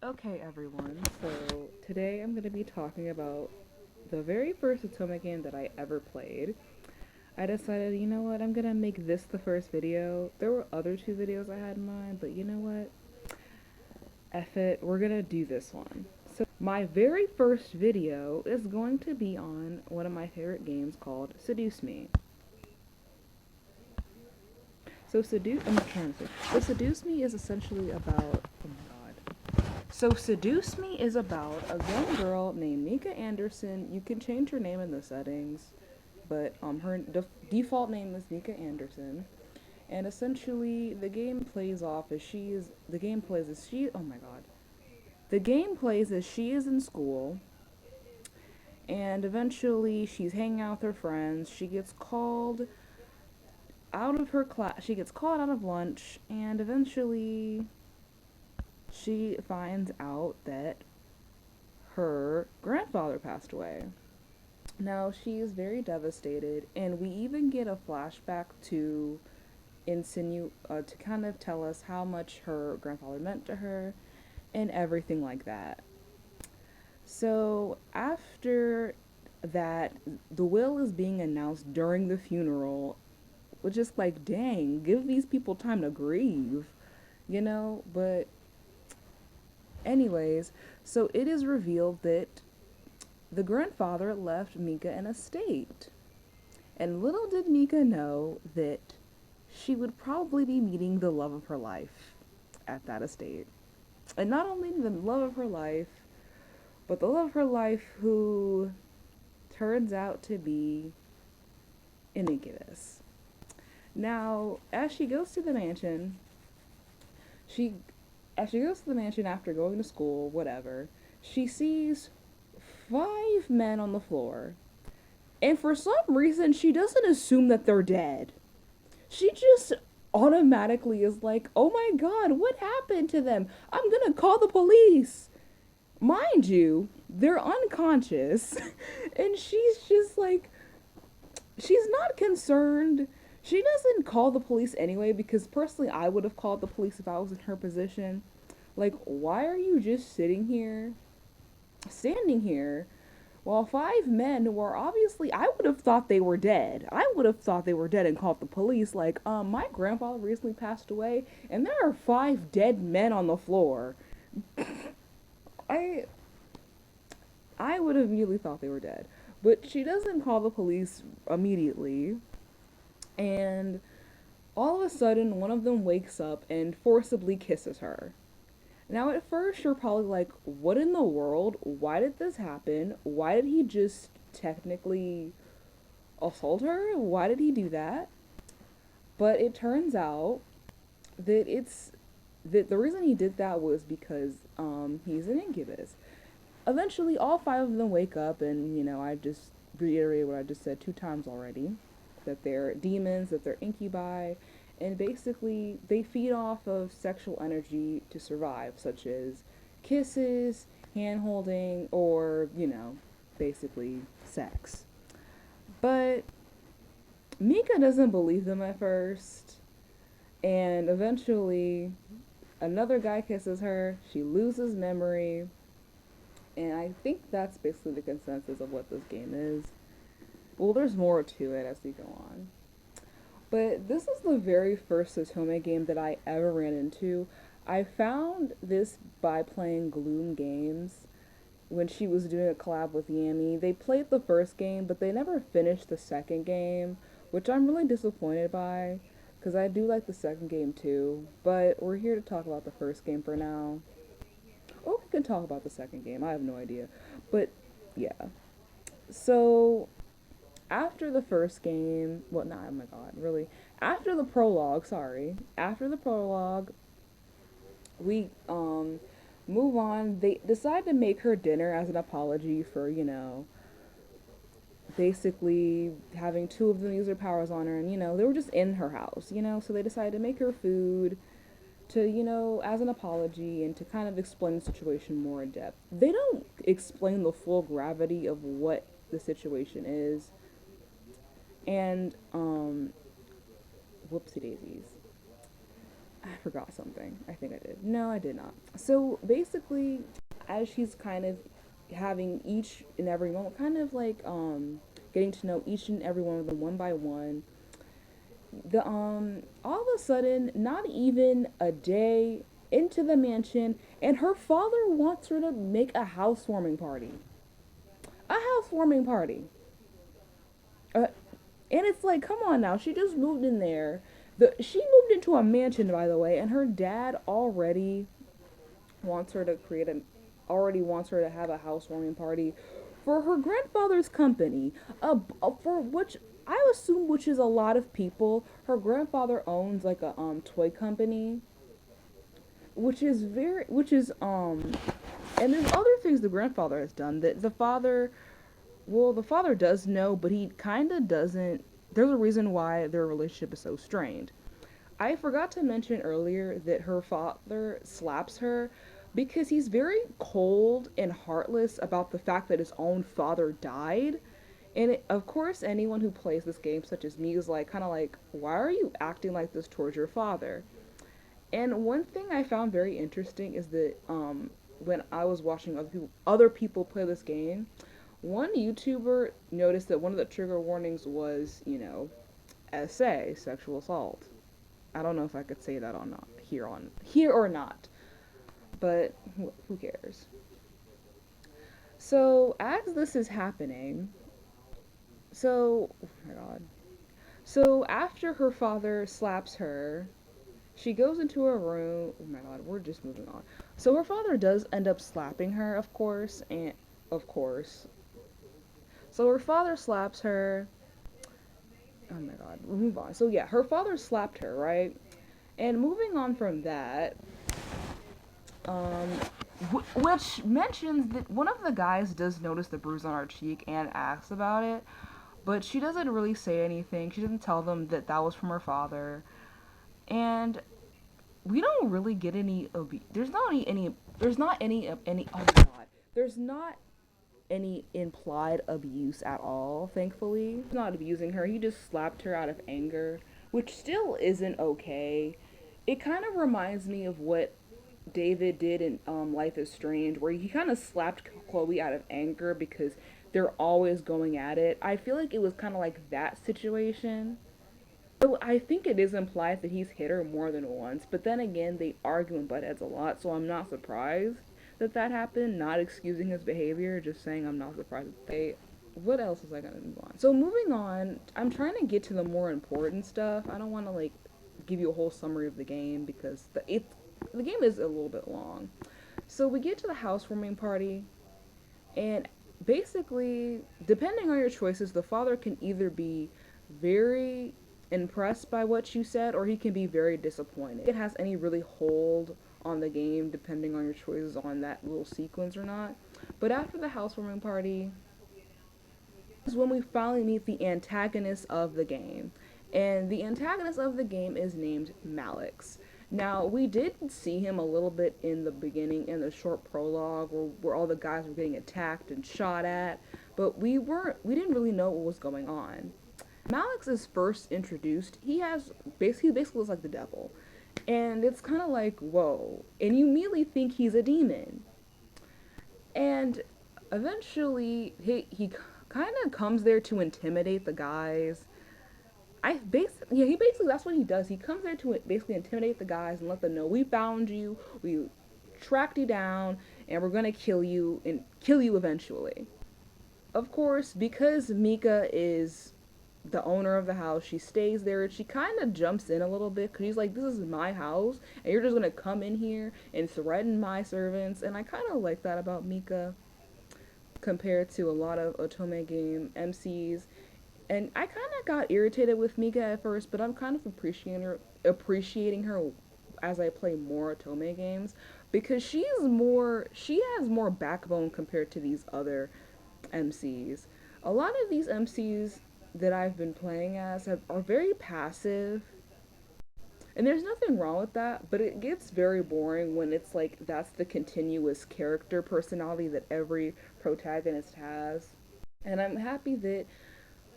Okay, everyone, so today I'm going to be talking about the very first otome game that I ever played. I decided, you know what, I'm going to make this the first video. There were other two videos I had in mind, but you know what? F it, we're going to do this one. So, my very first video is going to be on one of my favorite games called Seduce Me. I'm trying to say. So, Seduce Me is essentially about. Oh my god. So Seduce Me is about a young girl named Mika Anderson. You can change her name in the settings, but her default name is Mika Anderson. And essentially, the game plays as she. Oh my god. The game plays as she is in school, and eventually she's hanging out with her friends. She gets called out of her class. She gets called out of lunch, and eventually she finds out that her grandfather passed away. Now she is very devastated, and we even get a flashback to kind of tell us how much her grandfather meant to her, and everything like that. So after that, the will is being announced during the funeral, which is like, dang, give these people time to grieve, you know? But anyways, so it is revealed that the grandfather left Mika an estate. And little did Mika know that she would probably be meeting the love of her life at that estate. And not only the love of her life, but the love of her life who turns out to be an incubus. Now, as she goes to the mansion, she as she goes to the mansion after going to school, whatever, she sees five men on the floor. And for some reason, she doesn't assume that they're dead. She just automatically is like, oh my god, what happened to them? I'm gonna call the police. Mind you, they're unconscious. And she's just like, she's not concerned. She doesn't call the police anyway, because personally, I would have called the police if I was in her position. Like, why are you just standing here, while five men were obviously, I would have thought they were dead. I would have thought they were dead and called the police, like, my grandfather recently passed away, and there are five dead men on the floor. I I would have immediately thought they were dead. But she doesn't call the police immediately, and all of a sudden, one of them wakes up and forcibly kisses her. Now, at first, you're probably like, what in the world? Why did this happen? Why did he just technically assault her? Why did he do that? But it turns out that the reason he did that was because he's an incubus. Eventually, all five of them wake up, and I just reiterated what I just said two times already, that they're demons, that they're incubi, and basically they feed off of sexual energy to survive, such as kisses, hand holding, or basically sex. But Mika doesn't believe them at first, and eventually another guy kisses her, she loses memory, and I think that's basically the consensus of what this game is. Well, there's more to it as we go on. But this is the very first otome game that I ever ran into. I found this by playing Gloom Games when she was doing a collab with Yami. They played the first game, but they never finished the second game, which I'm really disappointed by, because I do like the second game too. But we're here to talk about the first game for now. Or we can talk about the second game, I have no idea. But yeah. So after the first game, well, not, oh my god, really. After the prologue, sorry. After the prologue, we move on. They decide to make her dinner as an apology for, basically having two of them use their powers on her, and they were just in her house, so they decided to make her food to, as an apology and to kind of explain the situation more in depth. They don't explain the full gravity of what the situation is. And whoopsie daisies. I forgot something. I think I did. No, I did not. So basically, as she's kind of having each and every moment, kind of like getting to know each and every one of them one by one, the all of a sudden, not even a day into the mansion, and her father wants her to make a housewarming party. A housewarming party. Uh, and it's like, come on now, she just moved in there. She moved into a mansion, by the way, and her dad wants her to create a already wants her to have a housewarming party for her grandfather's company, for which I assume which is a lot of people. Her grandfather owns like a toy company, which is and there's other things the grandfather has done that the father does know, but he kind of doesn't. There's a reason why their relationship is so strained. I forgot to mention earlier that her father slaps her because he's very cold and heartless about the fact that his own father died. And of course, anyone who plays this game, such as me, is like, kind of like, why are you acting like this towards your father? And one thing I found very interesting is that when I was watching other people play this game, one YouTuber noticed that one of the trigger warnings was, SA, sexual assault. I don't know if I could say that or not here or not, but who cares? So as this is happening, oh my god. So after her father slaps her, she goes into her room. Oh my god, we're just moving on. So her father does end up slapping her, of course, and of course. So her father slaps her. Oh my god, we'll move on. So yeah, her father slapped her, right? And moving on from that, um, which mentions that one of the guys does notice the bruise on her cheek and asks about it, but she doesn't really say anything. She doesn't tell them that that was from her father, and we don't really get any. There's not any. There's not any. Oh my god. There's not any implied abuse at all. Thankfully, he's not abusing her. He just slapped her out of anger, which still isn't okay. It kind of reminds me of what David did in Life is Strange, where he kind of slapped Chloe out of anger because they're always going at it. I feel like it was kind of like that situation. So I think it is implied that he's hit her more than once, but then again, they argue and butt heads a lot, so I'm not surprised that that happened. Not excusing his behavior, just saying I'm not surprised. What else was I gonna move on? So moving on, I'm trying to get to the more important stuff. I don't want to like give you a whole summary of the game because the game is a little bit long. So we get to the housewarming party, and basically, depending on your choices, the father can either be very impressed by what you said or he can be very disappointed. It has any really hold on the game depending on your choices on that little sequence or not. But after the housewarming party is when we finally meet the antagonist of the game. And the antagonist of the game is named Malix. Now, we did see him a little bit in the beginning in the short prologue where all the guys were getting attacked and shot at, but we didn't really know what was going on. Malix is first introduced. He basically looks like the devil. And it's kind of like, whoa. And you immediately think he's a demon. And eventually, he kind of comes there to intimidate the guys. He basically, that's what he does. He comes there to basically intimidate the guys and let them know, we found you, we tracked you down, and we're gonna kill you eventually. Of course, because Mika is the owner of the house, she stays there. She kind of jumps in a little bit because she's like, this is my house and you're just going to come in here and threaten my servants. And I kind of like that about Mika compared to a lot of otome game MCs. And I kind of got irritated with Mika at first, but I'm kind of appreciating her as I play more otome games because she has more backbone compared to these other MCs. A lot of these MCs that I've been playing are very passive. And there's nothing wrong with that, but it gets very boring when it's like that's the continuous character personality that every protagonist has. And I'm happy that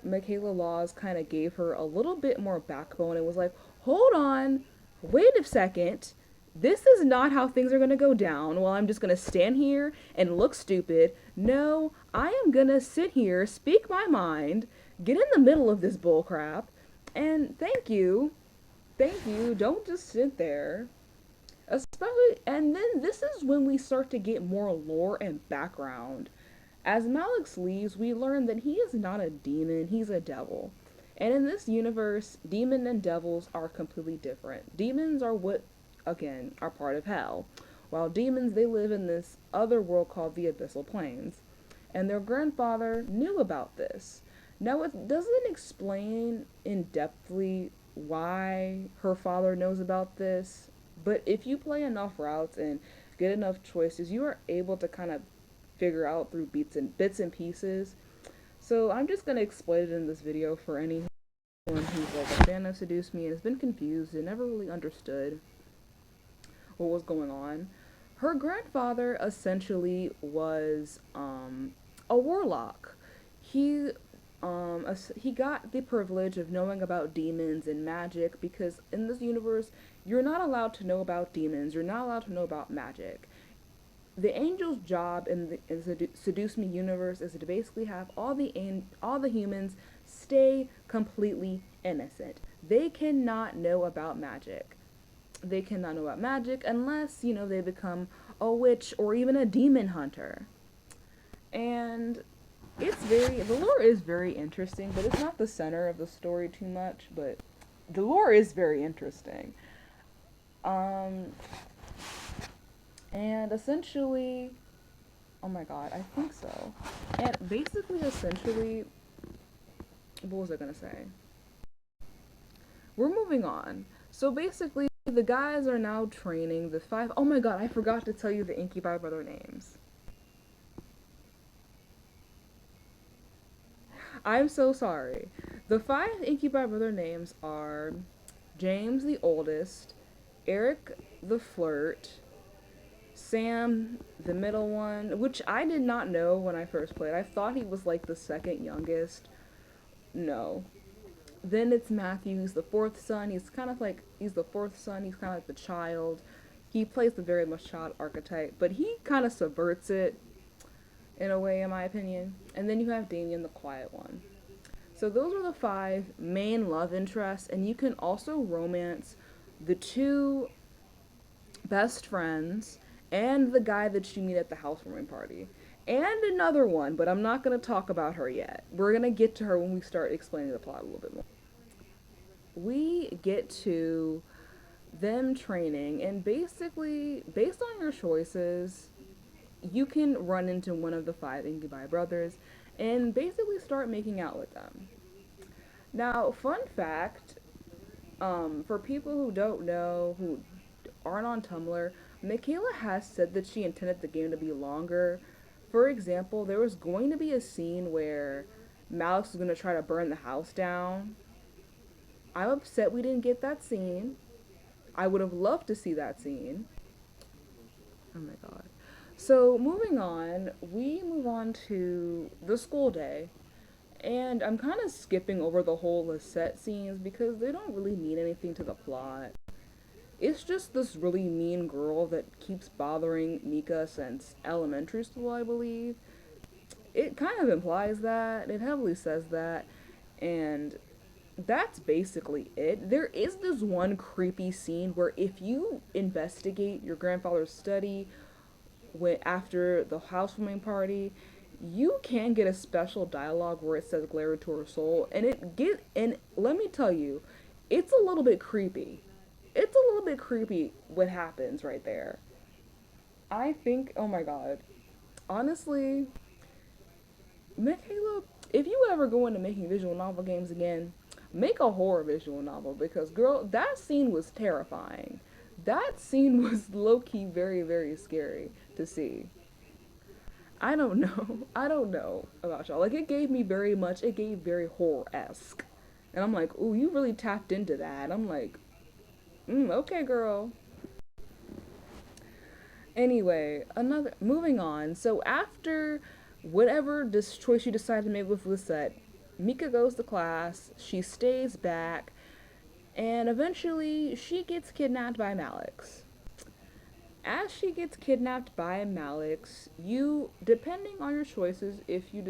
Michaela Laws kind of gave her a little bit more backbone and was like, hold on, wait a second, this is not how things are going to go down. Well, I'm just going to stand here and look stupid. No, I am going to sit here, speak my mind, get in the middle of this bullcrap, and thank you. Thank you. Don't just sit there. Especially, and then this is when we start to get more lore and background. As Malix leaves, we learn that he is not a demon, he's a devil. And in this universe, demon and devils are completely different. Demons are what, again, are part of hell, while demons, they live in this other world called the Abyssal Plains. And their grandfather knew about this. Now, it doesn't explain in depthly why her father knows about this, but if you play enough routes and get enough choices, you are able to kind of figure out through bits and pieces. So I'm just gonna explain it in this video for anyone who's like a fan of Seduce Me and has been confused and never really understood what was going on. Her grandfather essentially was a warlock. He he got the privilege of knowing about demons and magic because in this universe, you're not allowed to know about demons. You're not allowed to know about magic. The angel's job in the Seduce Me universe is to basically have all the humans stay completely innocent. They cannot know about magic. They cannot know about magic unless, they become a witch or even a demon hunter. And the lore is very interesting, but it's not the center of the story too much, but the lore is very interesting. Um, and essentially, oh my god, I think so. And basically, essentially, what was I gonna say? We're moving on. So basically, the guys are now training the five. Oh my god, I forgot to tell you the Incubi brother names. I'm so sorry. The five Incubi brother names are James the oldest, Eric the flirt, Sam the middle one, which I did not know when I first played. I thought he was like the second youngest. No. Then it's Matthew, he's the fourth son. He's the fourth son, he's kind of like the child. He plays the very much child archetype, but he kind of subverts it in a way, in my opinion. And then you have Damien, the quiet one. So those are the five main love interests, and you can also romance the two best friends and the guy that you meet at the housewarming party. And another one, but I'm not going to talk about her yet. We're going to get to her when we start explaining the plot a little bit more. We get to them training, and basically, based on your choices, you can run into one of the five Incubi brothers and basically start making out with them. Now, fun fact, for people who don't know, who aren't on Tumblr, Michaela has said that she intended the game to be longer. For example, there was going to be a scene where Malix was going to try to burn the house down. I'm upset we didn't get that scene. I would have loved to see that scene. Oh my god. So, moving on, we move on to the school day. And I'm kind of skipping over the whole Lisette scenes because they don't really mean anything to the plot. It's just this really mean girl that keeps bothering Mika since elementary school, I believe. It kind of implies that. It heavily says that. And that's basically it. There is this one creepy scene where if you investigate your grandfather's study after the housewarming party, you can get a special dialogue where it says glare to her soul, and let me tell you, it's a little bit creepy. It's a little bit creepy what happens right there. I think, oh my god, honestly, Michaela, if you ever go into making visual novel games again, make a horror visual novel because girl, that scene was terrifying. That scene was low-key very, very scary to see. I don't know. I don't know about y'all. Like, it gave very horror-esque. And I'm like, ooh, you really tapped into that. I'm like, okay, girl. Anyway, moving on. So after whatever this choice you decide to make with Lisette, Mika goes to class. She stays back. And eventually, she gets kidnapped by Malix. As she gets kidnapped by Malix, you, depending on your choices, if you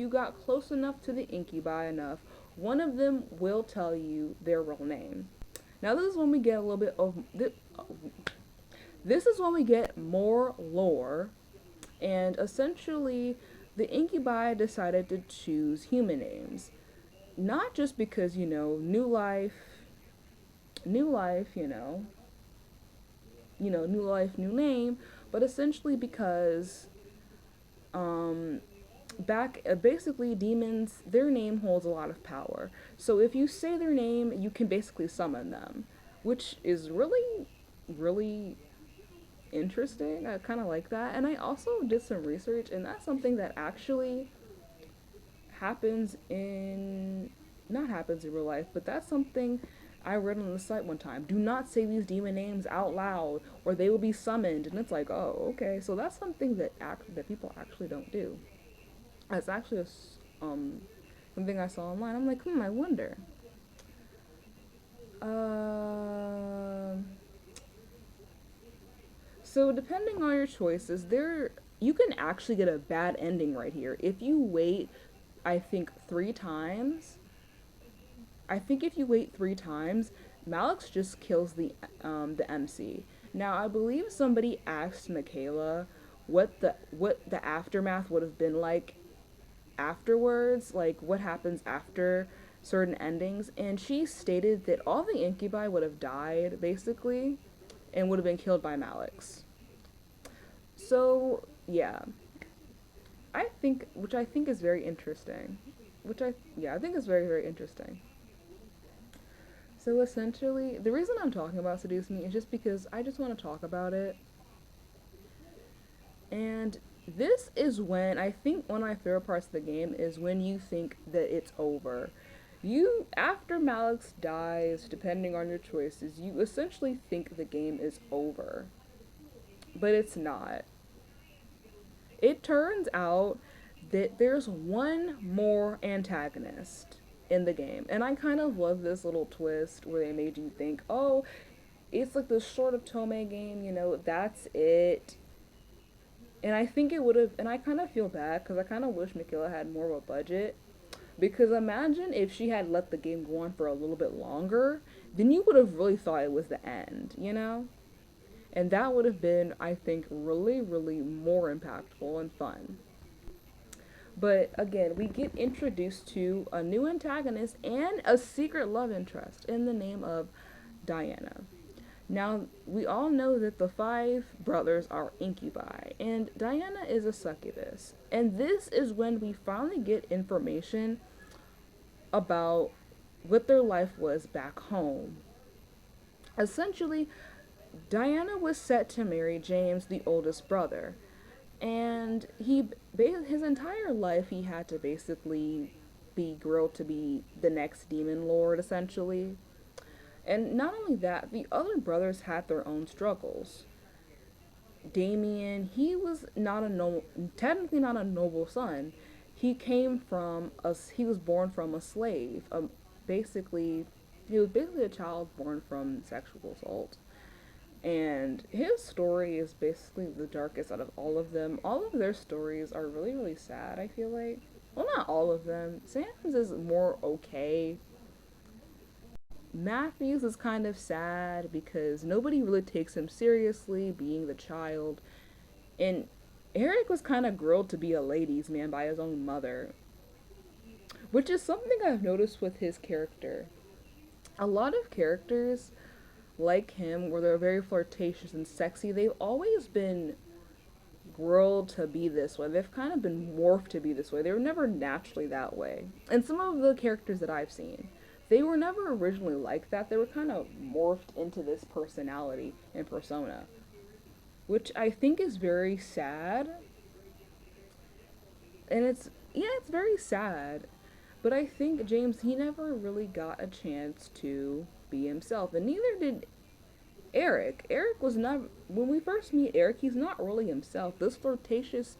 got close enough to the incubi enough, one of them will tell you their real name. Now this is when we get a little bit of this is when we get more lore, and essentially the incubi decided to choose human names, not just because new life, new life, new name, but essentially because um, basically demons, their name holds a lot of power. So if you say their name, you can basically summon them, which is really, really interesting. I kind of like that. And I also did some research, and that's something that actually happens in not happens in real life, but that's something I read on the site one time. Do not say these demon names out loud, or they will be summoned. And it's like, oh, okay. So that's something that people actually don't do. That's actually something I saw online. I'm like, I wonder. Um. So depending on your choices, you can actually get a bad ending right here if you wait. I think 3 times. I think if you wait 3 times, Malix just kills the MC. Now I believe somebody asked Michaela what the aftermath would have been like afterwards, like what happens after certain endings, and she stated that all the incubi would have died basically, and would have been killed by Malix. So yeah, which I think is very interesting. I think is very very interesting. So essentially, the reason I'm talking about Seduce Me is just because I just want to talk about it. And this is when I think one of my favorite parts of the game is when you think that it's over. After Malix dies, depending on your choices, you essentially think the game is over. But it's not. It turns out that there's one more antagonist in the game. And I kind of love this little twist where they made you think, oh, it's like this short of Tome game, that's it. And I think it would have, and I kind of feel bad because I kind of wish Michaela had more of a budget. Because imagine if she had let the game go on for a little bit longer, then you would have really thought it was the end? And that would have been, I think, really, really more impactful and fun. But again, we get introduced to a new antagonist and a secret love interest in the name of Diana. Now, we all know that the 5 brothers are incubi, and Diana is a succubus. And this is when we finally get information about what their life was back home. Essentially, Diana was set to marry James, the oldest brother, and his entire life he had to basically be grilled to be the next demon lord, essentially. And not only that, the other brothers had their own struggles. Damien, he was not a noble, technically not a noble son. He was born from a slave. Basically, he was basically a child born from sexual assault. And his story is basically the darkest out of all of them. All of their stories are really, really sad, I feel like. Well, not all of them. Sam's is more okay. Matthews is kind of sad because nobody really takes him seriously, being the child. And Eric was kind of grilled to be a ladies' man by his own mother, which is something I've noticed with his character. A lot of characters like him, where they're very flirtatious and sexy, they've always been grilled to be this way. They've kind of been morphed to be this way. They were never naturally that way. And some of the characters that I've seen, they were never originally like that. They were kind of morphed into this personality and persona, which I think is very sad. And it's very sad. But I think James, he never really got a chance to be himself, and neither did Eric. Eric was not, when we first meet Eric, he's not really himself. This flirtatious,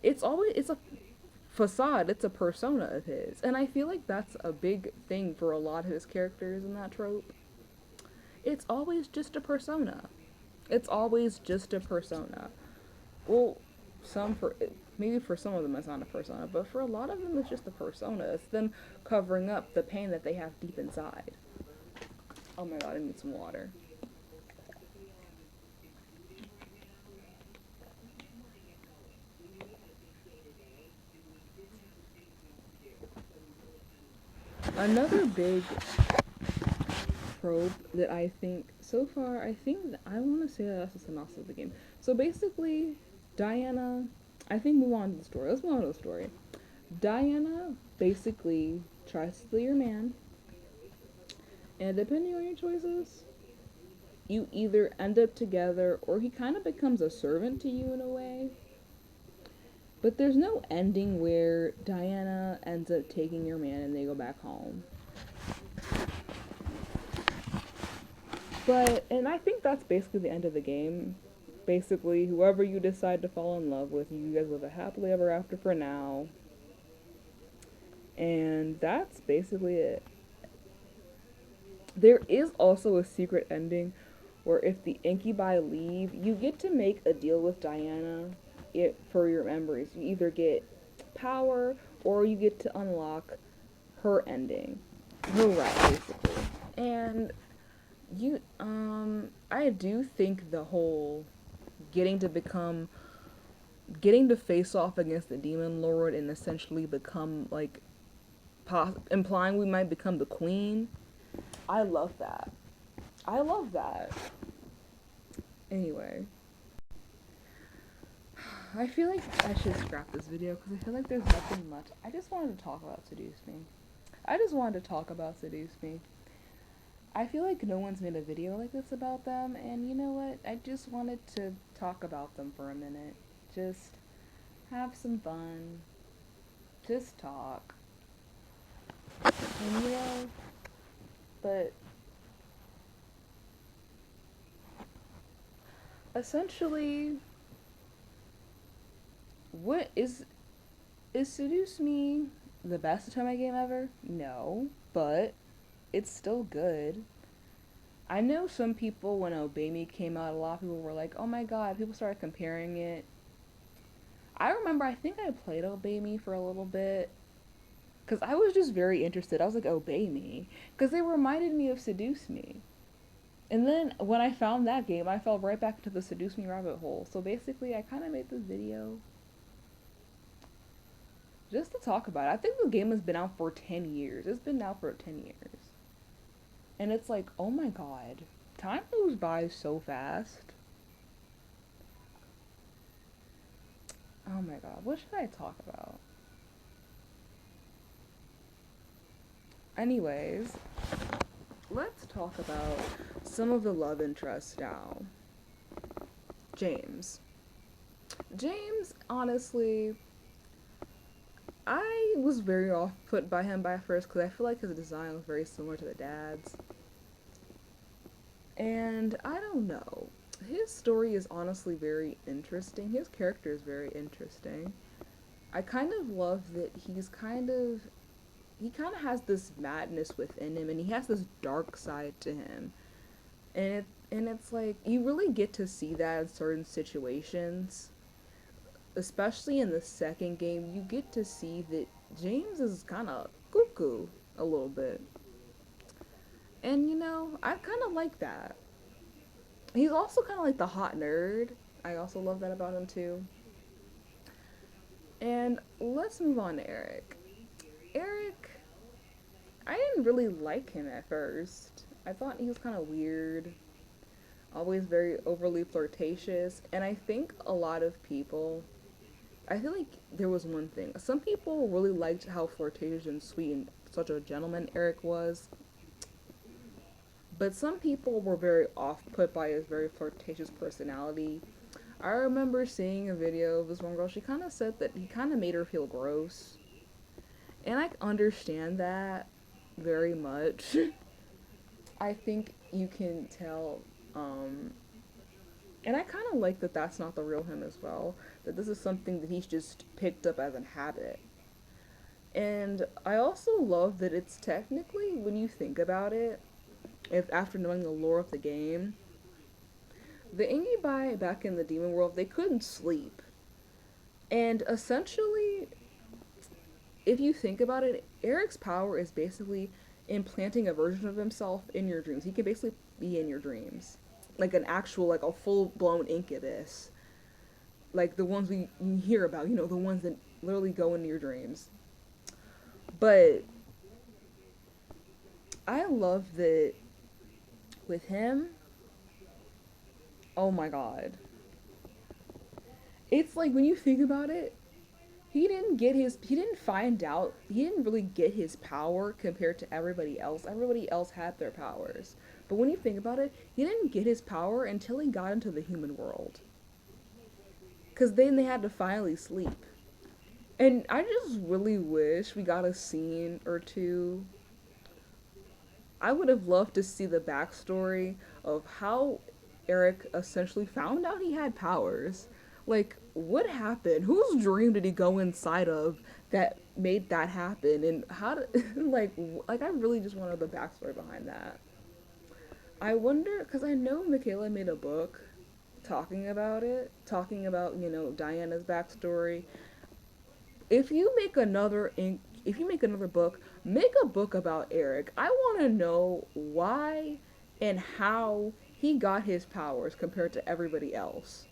it's a facade, it's a persona of his. And I feel like that's a big thing for a lot of his characters in that trope. It's always just a persona. It's always just a persona. Well, some for maybe for some of them it's not a persona, but for a lot of them it's just a persona. It's them covering up the pain that they have deep inside. Oh my god, I need some water. Another big trope that I think so far, I think that I want to say that that's the synopsis of the game. So basically, Diana, I think move on to the story. Let's move on to the story. Diana basically tries to steal your man, and depending on your choices, you either end up together or he kind of becomes a servant to you in a way. But there's no ending where Diana ends up taking your man and they go back home. And I think that's basically the end of the game. Basically, whoever you decide to fall in love with, you guys live a happily ever after for now. And that's basically it. There is also a secret ending where if the incubi leave, you get to make a deal with Diana for your memories. You either get power or you get to unlock her ending. Her right, basically. And I do think the whole getting to become getting to face off against the demon lord and essentially become like implying we might become the queen. I love that. I love that. Anyway, I feel like I should scrap this video because I feel like there's nothing much. I just wanted to talk about Seduce Me. I just wanted to talk about Seduce Me. I feel like no one's made a video like this about them, and you know what? I just wanted to talk about them for a minute. Just have some fun. Just talk. And you know, but essentially, what is Seduce Me the best otome game ever? No, but it's still good. I know some people, when Obey Me came out, a lot of people were like, oh my god, people started comparing it. I remember, I think I played Obey Me for a little bit, because I was just very interested. I was like, Obey Me? Because they reminded me of Seduce Me. And then, when I found that game, I fell right back into the Seduce Me rabbit hole. So basically, I kind of made this video just to talk about it. I think the game has been out for 10 years. It's been out for 10 years. And it's like, oh my god, time moves by so fast. Oh my god, what should I talk about? Anyways, let's talk about some of the love interests now. James. James, honestly, I was very off put by him by first because I feel like his design was very similar to the dad's. And I don't know. His story is honestly very interesting. His character is very interesting. I kind of love that he kind of has this madness within him and he has this dark side to him. And it's like you really get to see that in certain situations. Especially in the second game, you get to see that James is kind of cuckoo a little bit. And you know, I kind of like that. He's also kind of like the hot nerd. I also love that about him too. And let's move on to Eric. Eric, I didn't really like him at first. I thought he was kind of weird, always very overly flirtatious, and I think a lot of people, I feel like there was one thing. Some people really liked how flirtatious and sweet and such a gentleman Eric was, but some people were very off-put by his very flirtatious personality. I remember seeing a video of this one girl, she kind of said that he kind of made her feel gross. And I understand that very much. I think you can tell, and I kind of like that that's not the real him as well. That this is something that he's just picked up as a habit. And I also love that it's technically, when you think about it, if after knowing the lore of the game, the Ingibai back in the demon world, they couldn't sleep. And essentially, if you think about it, Eric's power is basically implanting a version of himself in your dreams. He can basically be in your dreams. Like an actual, like a full blown incubus. Like the ones you hear about, the ones that literally go into your dreams. But I love that with him, oh my god. It's like when you think about it, he didn't find out, he didn't really get his power compared to everybody else. Everybody else had their powers. But when you think about it, he didn't get his power until he got into the human world. Because then they had to finally sleep. And I just really wish we got a scene or two. I would have loved to see the backstory of how Eric essentially found out he had powers. Like, what happened? Whose dream did he go inside of that made that happen? And how did, I really just wanted the backstory behind that. I wonder, because I know Michaela made a book talking about it, talking about, Diana's backstory. If you make another book, make a book about Eric. I want to know why and how he got his powers compared to everybody else.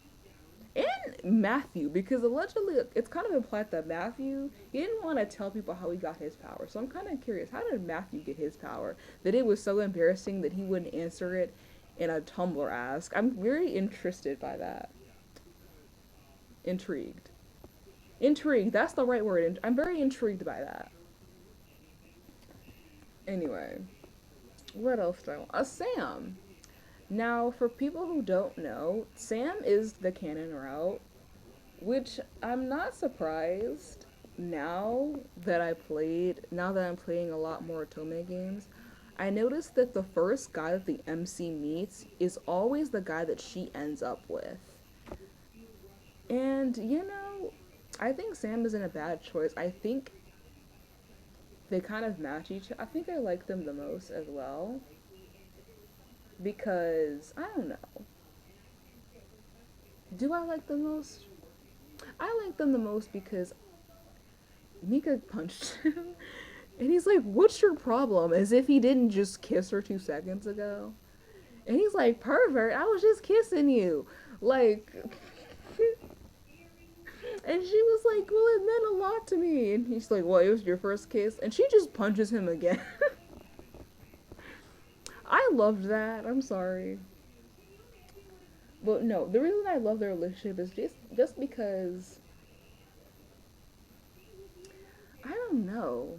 And Matthew, because allegedly it's kind of implied that Matthew, he didn't want to tell people how he got his power. So I'm kind of curious, how did Matthew get his power? That it was so embarrassing that he wouldn't answer it in a Tumblr ask. I'm very interested by that. Intrigued. Intrigued, that's the right word. I'm very intrigued by that. Anyway, what else do I want? Sam. Now, for people who don't know, Sam is the canon route, which I'm not surprised now that I'm playing a lot more otome games. I noticed that the first guy that the MC meets is always the guy that she ends up with. And, I think Sam isn't a bad choice. I think they kind of match each other. I think I like them the most as well. Because, I don't know. Do I like them most? I like them the most because Mika punched him. And he's like, what's your problem? As if he didn't just kiss her 2 seconds ago. And he's like, pervert, I was just kissing you. Like, and she was like, well, it meant a lot to me. And he's like, well, it was your first kiss? And she just punches him again. I loved that. I'm sorry. But no, the reason I love their relationship is just because, I don't know.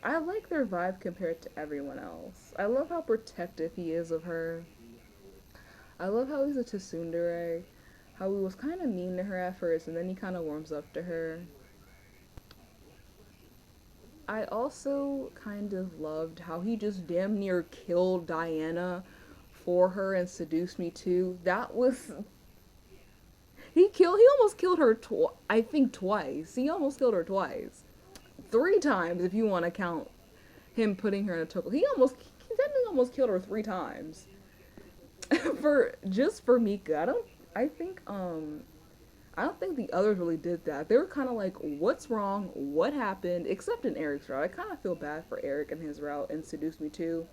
I like their vibe compared to everyone else. I love how protective he is of her. I love how he's a tsundere. How he was kind of mean to her at first, and then he kind of warms up to her. I also kind of loved how he just damn near killed Diana for her and Seduce Me Too. That was... He almost killed her I think twice. He almost killed her twice. 3 times if you want to count him putting her in a chokehold. He definitely almost killed her 3 times. for Mika. I don't think the others really did that. They were kind of like, what's wrong? What happened? Except in Eric's route. I kind of feel bad for Eric and his route and Seduce Me Too.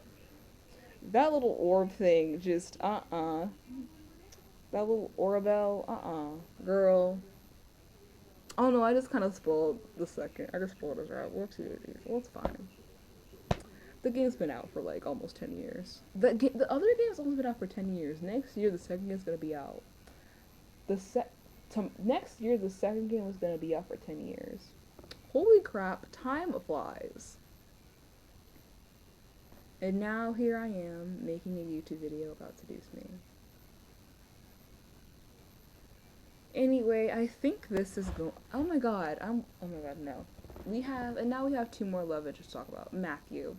That little orb thing, just, That little Orabelle, girl. Oh no, I just kind of spoiled the second. I just spoiled his route. Whoopsie-daisies. Well, it's fine. The game's been out for like almost 10 years. The other game's almost been out for 10 years. Next year, the second game's gonna be out. Next year, the second game was gonna be out for 10 years. Holy crap, time flies. And now here I am making a YouTube video about Seduce Me. Anyway, I think this is going. Oh my god, no. Now we have 2 more love interests to talk about. Matthew.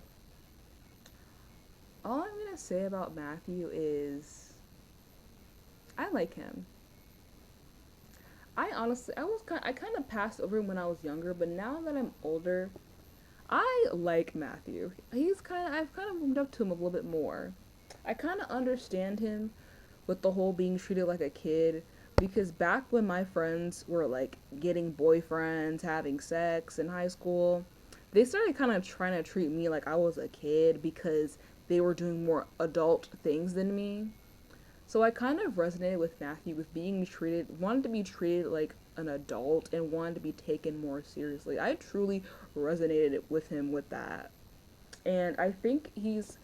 All I'm gonna say about Matthew is, I like him. I kind of passed over him when I was younger, but now that I'm older, I like Matthew. I've kind of warmed up to him a little bit more. I kind of understand him with the whole being treated like a kid, because back when my friends were like getting boyfriends, having sex in high school, they started kind of trying to treat me like I was a kid because they were doing more adult things than me. So I kind of resonated with Matthew with being treated, wanted to be treated like an adult and wanted to be taken more seriously. I truly resonated with him with that. And I think he's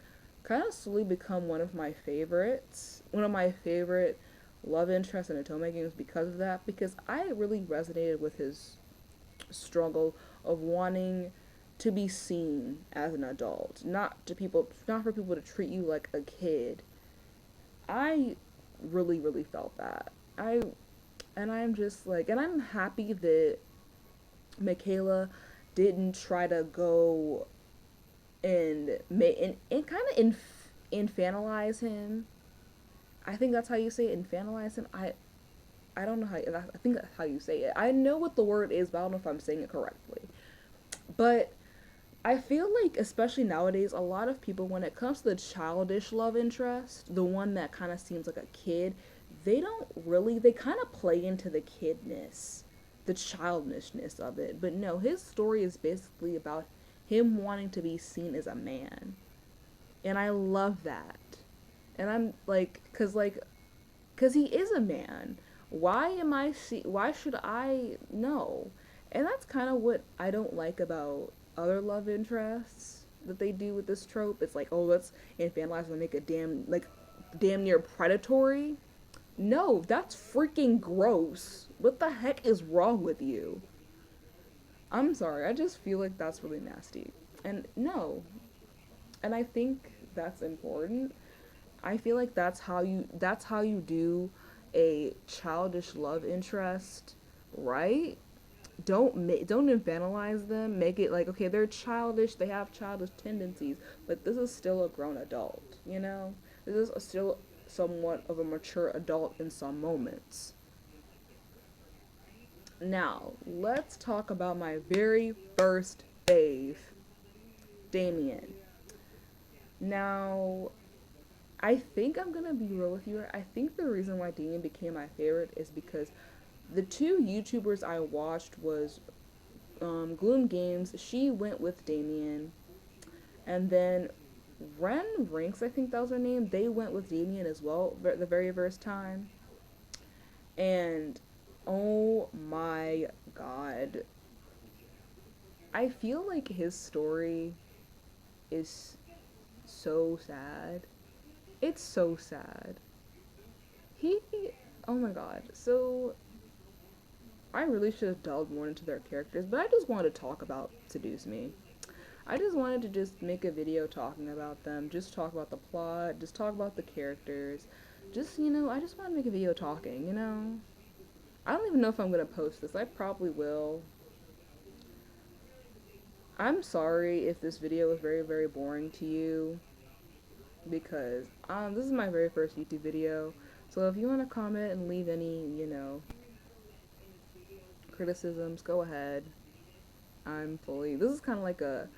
kind of slowly become one of my favorites. One of my favorite love interests in otome games because of that, because I really resonated with his struggle of wanting to be seen as an adult, not for people to treat you like a kid. I really felt that. I'm just like, and I'm happy that Michaela didn't try to go and kind of infantilize him. I think that's how you say it, infantilize him. I don't know how. I think that's how you say it. I know what the word is, but I don't know if I'm saying it correctly. But I feel like, especially nowadays, a lot of people, when it comes to the childish love interest, the one that kind of seems like a kid, they kind of play into the kidness, the childishness of it. But no, his story is basically about him wanting to be seen as a man. And I love that. And I'm like, cause he is a man. Why should I know? And that's kind of what I don't like about other love interests that they do with this trope. It's like, oh, let's infantilize and make a damn near predatory. No, that's freaking gross. What the heck is wrong with you? I'm sorry, I just feel like that's really nasty. And no, and I think that's important. I feel like that's how you do a childish love interest, right? Don't infantilize them. Make it like, okay, they're childish, they have childish tendencies, but this is still a grown adult, you know? This is still somewhat of a mature adult in some moments. Now, let's talk about my very first fave, Damien. Now, I think I'm gonna be real with you. I think the reason why Damien became my favorite is because the two YouTubers I watched was Gloom Games. She went with Damien, and then Ren Rinks, I think that was her name. They went with Damien as well the very first time, and oh my god, I feel like his story is so sad. It's so sad. He, oh my god. So I really should have delved more into their characters, but I just wanted to talk about Seduce Me. I just wanted to just make a video talking about them, just talk about the plot, just talk about the characters. Just, I just want to make a video talking. I don't even know if I'm going to post this. I probably will. I'm sorry if this video was very boring to you, because this is my very first YouTube video. So if you want to comment and leave any, criticisms, go ahead. This is kind of like a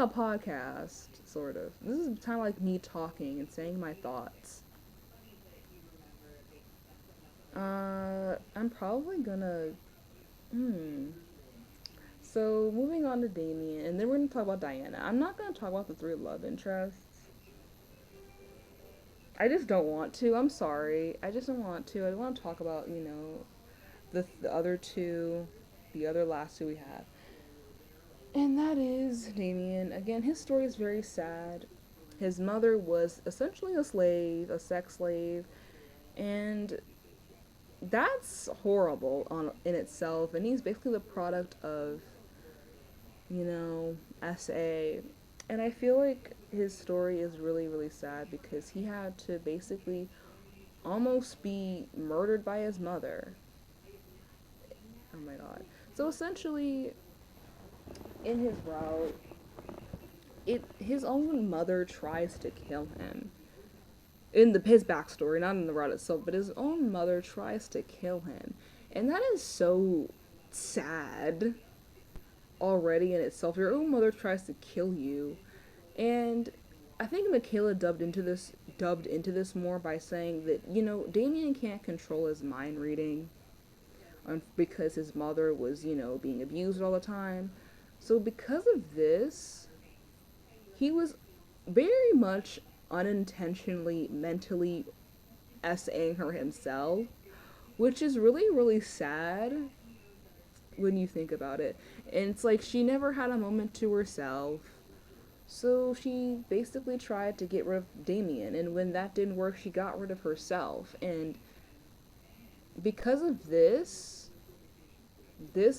podcast, sort of. This is kind of like me talking and saying my thoughts. I'm probably gonna, So, moving on to Damien, and then we're gonna talk about Diana. I'm not gonna talk about the three love interests. I just don't want to. I'm sorry. I just don't want to. I want to talk about, the other two, the other last two we have. And that is Damien. Again, his story is very sad. His mother was essentially a slave, a sex slave, and that's horrible in itself. And he's basically the product of, SA. And I feel like his story is really sad because he had to basically almost be murdered by his mother. Oh my god. So essentially, in his route, his own mother tries to kill him. In his backstory, not in the route itself, but his own mother tries to kill him. And that is so sad already in itself. Your own mother tries to kill you. And I think Michaela dubbed into this more by saying that, Damien can't control his mind reading because his mother was, being abused all the time. So because of this, he was very much unintentionally mentally essaying her himself, which is really, really sad when you think about it. And it's like she never had a moment to herself. So she basically tried to get rid of Damien, and when that didn't work, she got rid of herself. And because of this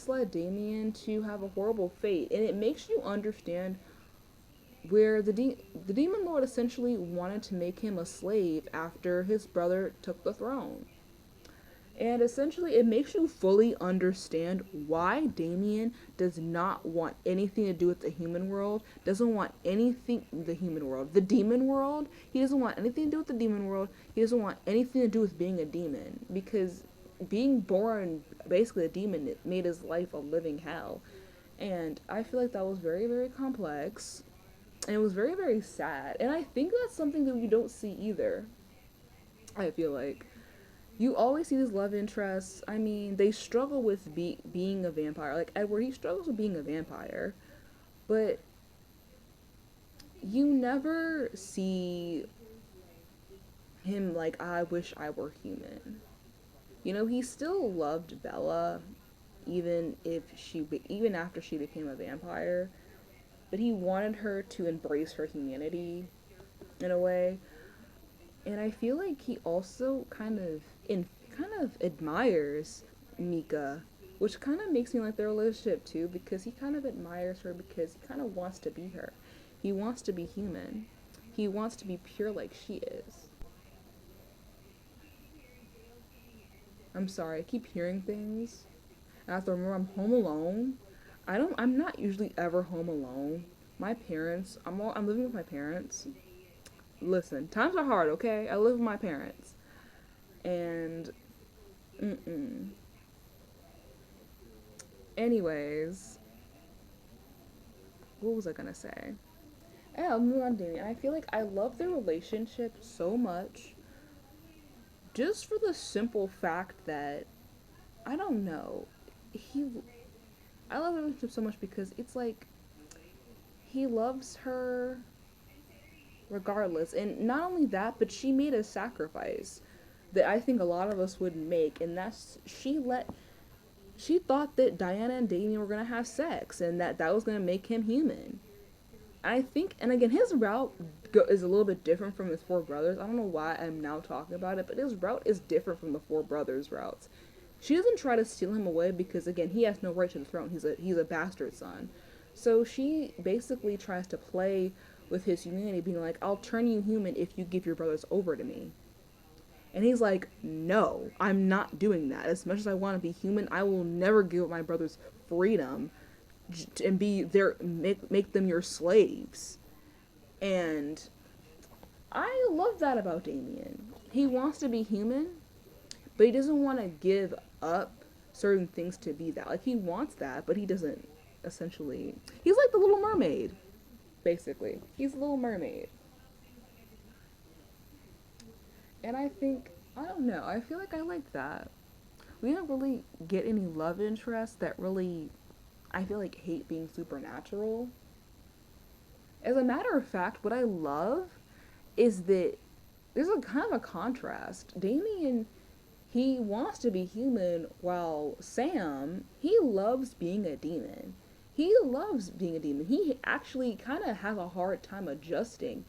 led Damien to have a horrible fate, and it makes you understand where the demon lord essentially wanted to make him a slave after his brother took the throne. And essentially, it makes you fully understand why Damien does not want anything to do with the human world, doesn't want anything, the human world, the demon world. He doesn't want anything to do with the demon world. He doesn't want anything to do with being a demon, because being born basically a demon, it made his life a living hell. And I feel like that was very, very complex. And it was very, very sad. And I think that's something that we don't see either. I feel like you always see these love interests. I mean, they struggle with being a vampire. Like Edward, he struggles with being a vampire, but you never see him like, I wish I were human. He still loved Bella, even after she became a vampire, but he wanted her to embrace her humanity in a way. And I feel like he also kind of admires Mika, which kind of makes me like their relationship too, because he kind of admires her because he kind of wants to be her. He wants to be human. He wants to be pure like she is. I'm sorry, I keep hearing things. I have to remember I'm home alone. I'm not usually ever home alone. My parents, I'm living with my parents. Listen, times are hard, okay? I live with my parents. And mm-mm. Anyways, what was I gonna say? Yeah, I'm moving on to Damien. I feel like I love their relationship so much, just for the simple fact that I don't know. He, I love their relationship so much because it's like he loves her regardless, and not only that, but she made a sacrifice that I think a lot of us would make, and that's she thought that Diana and Damien were gonna have sex, and that was gonna make him human. I think, and again, his route is a little bit different from his four brothers. I don't know why I'm now talking about it, but his route is different from the four brothers' routes. She doesn't try to steal him away because, again, he has no right to the throne. He's a bastard son. So she basically tries to play with his humanity, being like, I'll turn you human if you give your brothers over to me. And he's like, no, I'm not doing that. As much as I want to be human, I will never give up my brothers freedom and be their make them your slaves. And I love that about Damien. He wants to be human, but he doesn't want to give up certain things to be that. Like, he wants that, but he doesn't essentially. He's like the Little Mermaid, basically. He's the Little Mermaid. And I don't know, I feel like I like that. We don't really get any love interest that really, I feel like, hate being supernatural. As a matter of fact, what I love is that there's a kind of a contrast. Damien, he wants to be human, while Sam, he loves being a demon. He loves being a demon. He actually kind of has a hard time adjusting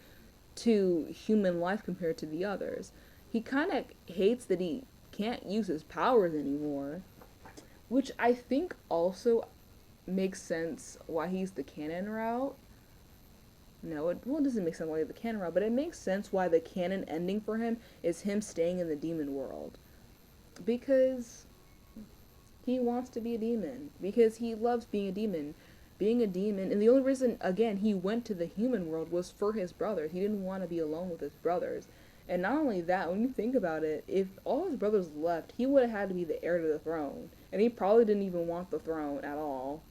to human life compared to the others. He kind of hates that he can't use his powers anymore, which I think also makes sense why he's the canon route. No, it doesn't make sense why he's the canon route, but it makes sense why the canon ending for him is him staying in the demon world. Because he wants to be a demon. Because he loves being a demon. Being a demon, and the only reason, again, he went to the human world was for his brothers. He didn't want to be alone with his brothers. And not only that, when you think about it, if all his brothers left, he would have had to be the heir to the throne. And he probably didn't even want the throne at all.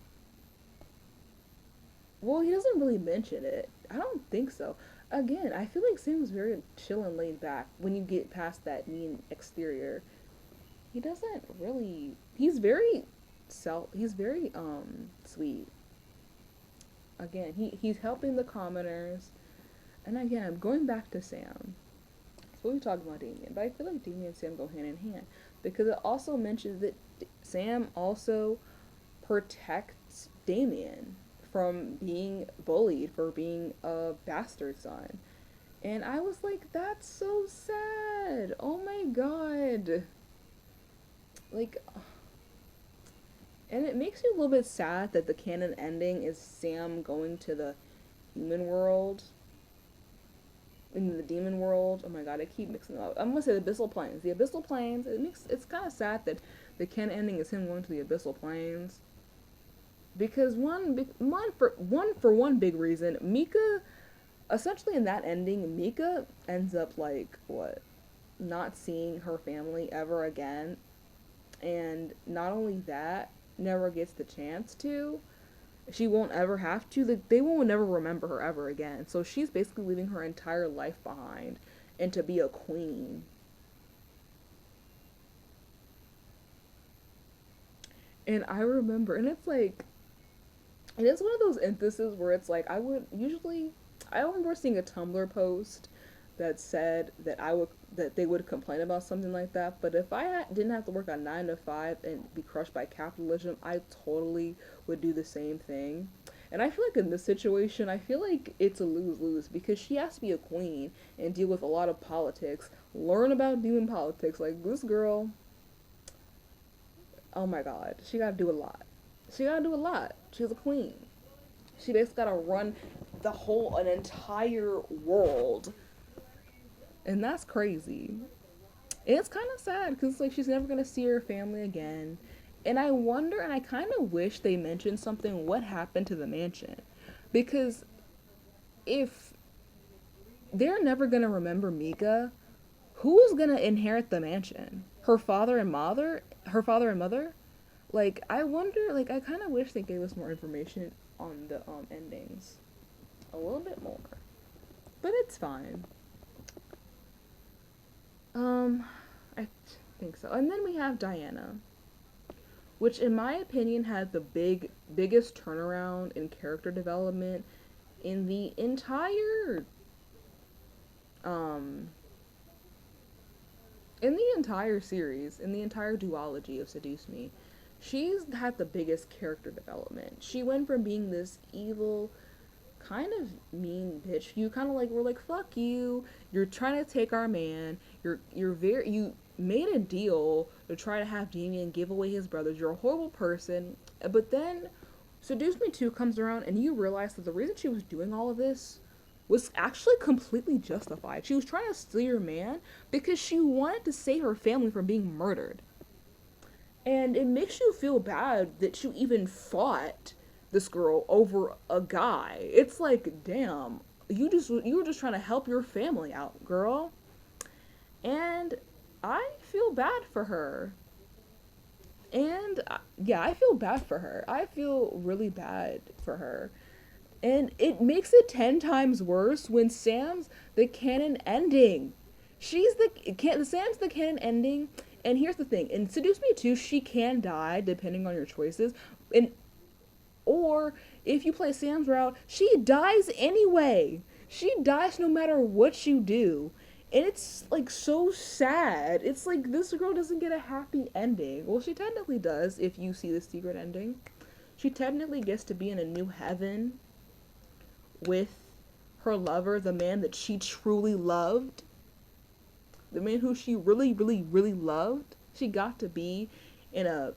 Well, he doesn't really mention it. I don't think so. again, I feel like Sam's very chill and laid back when you get past that mean exterior. He doesn't really. He's very sweet. Again, he's helping the commoners. And again, I'm going back to Sam. So we talked about Damien, but I feel like Damien and Sam go hand in hand because it also mentions that Sam also protects Damien from being bullied for being a bastard son. And I was like, that's so sad. Oh my god. Like, and it makes me a little bit sad that the canon ending is Sam going to the human world. In the demon world. Oh my god, I keep mixing up. I'm gonna say the Abyssal Plains. The Abyssal Plains, it's kind of sad that the canon ending is him going to the Abyssal Plains. Because one big reason, Mika, essentially in that ending, Mika ends up like what, not seeing her family ever again, and not only that, never gets the chance to. She won't ever have to. They will never remember her ever again. So she's basically leaving her entire life behind, and to be a queen. And I remember, and it's like, and it's one of those instances where it's like I remember seeing a Tumblr post that said that they would complain about something like that. But if didn't have to work a 9 to 5 and be crushed by capitalism, I totally would do the same thing. And I feel like in this situation, I feel like it's a lose-lose because she has to be a queen and deal with a lot of politics, learn about demon politics. Like this girl, oh my god, she gotta do a lot. She gotta do a lot. She's a queen. She basically gotta run an entire world, and that's crazy. And it's kind of sad because like she's never gonna see her family again. And I wonder, and I kind of wish they mentioned something. What happened to the mansion? Because if they're never gonna remember Mika, who's gonna inherit the mansion? Her father and mother? Her father and mother? Like I wonder. Like I kind of wish they gave us more information on the endings, a little bit more. But it's fine. I think so. And then we have Diana, which in my opinion had the biggest turnaround in character development in the um entire series, in the entire duology of Seduce Me. She's had the biggest character development. She went from being this evil, kind of mean bitch. You kind of like were like, fuck you. You're trying to take our man. You made a deal to try to have Damien give away his brothers. You're a horrible person. But then Seduce Me 2 comes around and you realize that the reason she was doing all of this was actually completely justified. She was trying to steal your man because she wanted to save her family from being murdered. And it makes you feel bad that you even fought this girl over a guy. It's like, damn, you were just trying to help your family out, girl. And I feel bad for her. And yeah, I feel bad for her. I feel really bad for her. And it makes it 10 times worse when Sam's the canon ending. Sam's the canon ending. And here's the thing, in Seduce Me 2, she can die depending on your choices. Or if you play Sam's route, she dies anyway. She dies no matter what you do. And it's like so sad. It's like this girl doesn't get a happy ending. Well, she technically does if you see the secret ending. She technically gets to be in a new heaven with her lover, the man that she truly loved. The man who she really, really, really loved. She got to be in a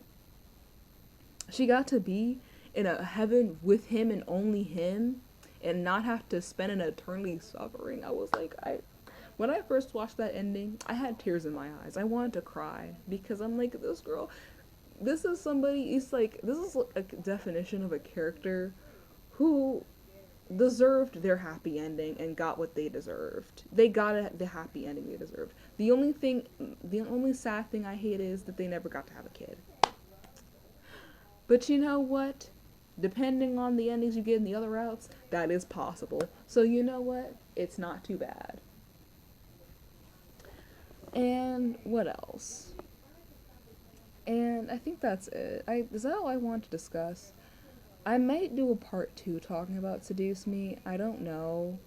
heaven with him and only him, and not have to spend an eternity suffering. I was like, when I first watched that ending, I had tears in my eyes. I wanted to cry because I'm like, this girl, this is a definition of a character who deserved their happy ending and got what they deserved. They got the happy ending they deserved. The only sad thing I hate is that they never got to have a kid. But you know what? Depending on the endings you get in the other routes, that is possible. So you know what? it's not too bad. And what else? And I think that's it. Is that all I want to discuss? I might do a part 2 talking about Seduce Me. I don't know.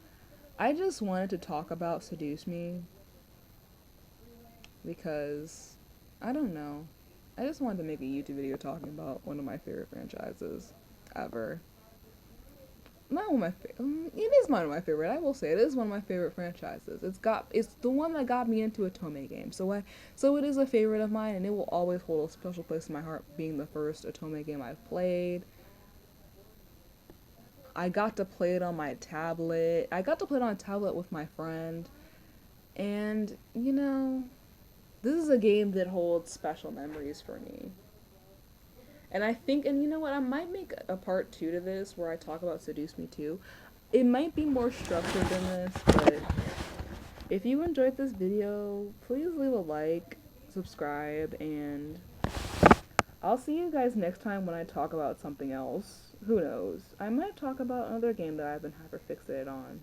I just wanted to talk about Seduce Me because I don't know. I just wanted to make a YouTube video talking about one of my favorite franchises ever. Not one of my favorite. It is one of my favorite. I will say it is one of my favorite franchises. It's the one that got me into otome game. So it is a favorite of mine, and it will always hold a special place in my heart, being the first otome game I've played. I got to play it on my tablet. I got to play it on a tablet with my friend, and this is a game that holds special memories for me. And I think, and you know what, I might make a part 2 to this where I talk about Seduce Me too. It might be more structured than this, but if you enjoyed this video, please leave a like, subscribe, and I'll see you guys next time when I talk about something else. Who knows? I might talk about another game that I've been hyper fixated on.